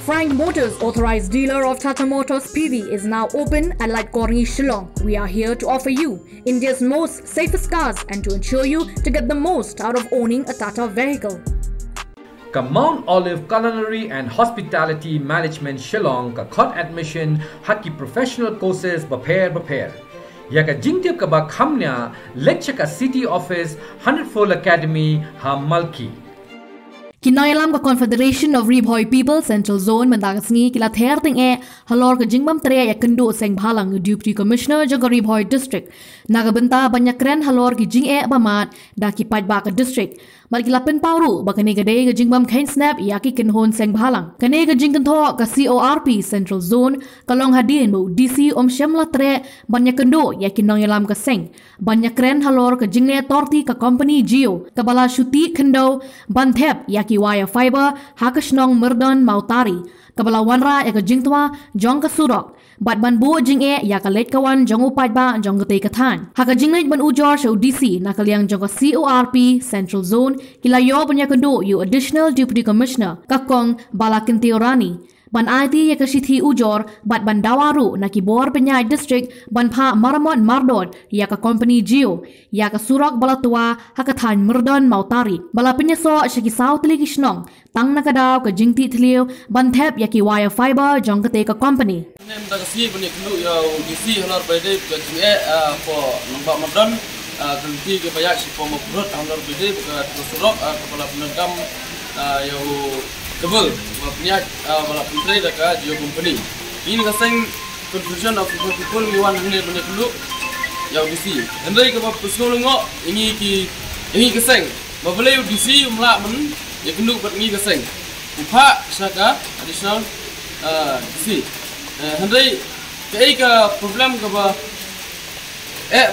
Frank Motors, authorized dealer of Tata Motors PV, is now open at Leit Shillong. We are here to offer you India's most safest cars and to ensure you to get the most out of owning a Tata vehicle. Ka Mount Olive Culinary and Hospitality Management Shillong ka khot admission haki professional courses prepare. Ya ka Jingleh ka ba khamnya lecture ka City Office 100-fold Academy ha Malki. Nongialam ka Confederation of Ribhoi People Central Zone mendagasngi kila ther ting halor ka jingbam tre Iakynduh seng bhalang Deputy Commissioner jaga Ribhoi District nagabenta banyak kren halor ki jing bamat da ki pajba ka district mal kila pen pauru bakane gade ka jingbam khain snap yaki kinhon seng bhalang kane ka jingkantho ka Corp Central Zone kalong hadin mo DC shamla tre banyak kendo yaki Nongialam ka seng banyak kren halor ka Jingleh Torti ka company Geo kabala shuti khendo banthep yaki wire fiber hakashnong merdon mautari kabala wanra ya ka jingtwa jong ka surok bat ban bu jing ya ka Leit kawan jong upaj ba jong gate kathan haka jingleh ban ujor show DC nakaliang jong ka Corp Central Zone kilayo punya kendo you additional deputy commissioner kakong balakintiorani ban IT ya ka sithi ujor bat ban dawaru nakibor penyai district ban pha maramon mardon ya ka company Geo ya ka surok balatua hakathan merdon mautari bala penyeso shiki south ligishnong tang nakadaw ka jingti thlio ban thep ya ki wire fiber jong kate ka company nem da si ban iklu ya DC halar bede ka jinge for nomba merdon ganti ke bayak si for mafrut halar bede ka surok kepala penegam ya double punya bala pentri dekat Geo company ini kaseng confusion of people we want hane bane dulu ya DC andai ke pesol ngo ini kaseng babale DC umla men ya kendu bat ngi kaseng upha saka additional DC andai ke problem ke ba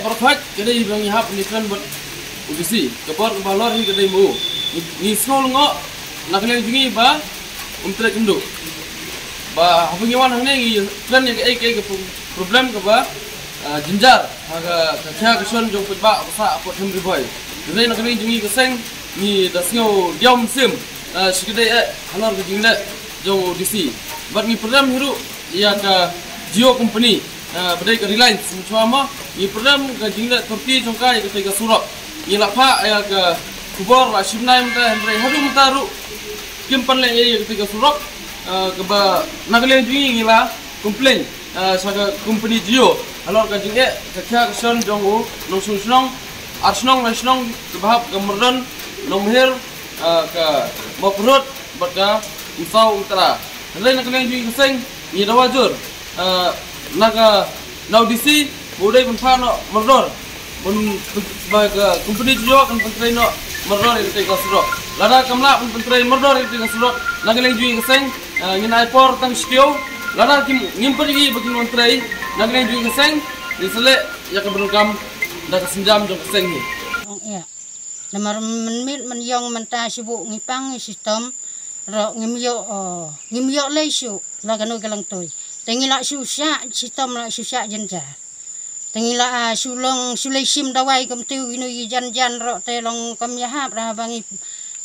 berfat kedai bang hap ni kan bat DC kebar ke balor ni kedai mu ni sol ngo nak lagi tinggi ba untuk kendu ba apa nyawan hane ngi plan yang ke problem ke ba jinjar aga kaya keson jong peba sa apa them Ribhoi jadi nak lagi tinggi keseng ni dasnyo diam sim sikidai halar ke Jingleh jong DC bat ni program hiru ya ka Geo company badai ke Reliance semua ni program ke Jingleh Torti jongka ke tiga surok ni lapa ya ke kubor la shimnai mta hendrai hadu mtaru kimpan le ketika surok keba nagaleng jingi ngila komplain saga company Geo alor ka jinge kakya keson jongu nongsung snong arsnong lesnong kebahap gamerdon nomher ka mafrut baka usau utara le nagaleng jingi keseng ni dawajur naga naudisi bodai penfano merdor pun sebagai company Geo kan pentraino merdor ketika surok lada kamla pentrai merdor itu ngasulok nagaleng jui keseng nginai por tang skio lada kim ngimper gi bagi mentrai nagaleng jui keseng disele ya keberukam da kesenjam jong keseng ni ya Namar men yong menta sibuk ngipang sistem ro ngimyo leisu la kanu galang toy tengila susah sistem la susah jenja tengila sulai sim dawai kamtiu inu jan ro telong kam yahap ra bangi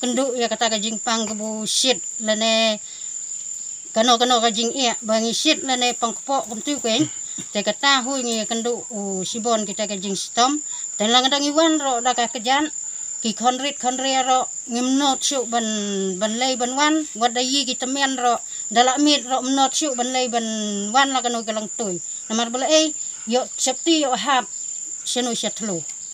kenduk ya kata kajing pang kebu shit lene kano kajing bangi shit lene pangkepok kumtu keng te kata hui ngi kenduk sibon kita kajing sistem dan lang dang iwan ro da ka kejan ki konrit ro ngimnot syuk ban lei ban wan wadayi kita men ro dalak mit ro mnot syuk ban lei ban wan la kano galang toy namar bala yo septi yo hap senu syatlu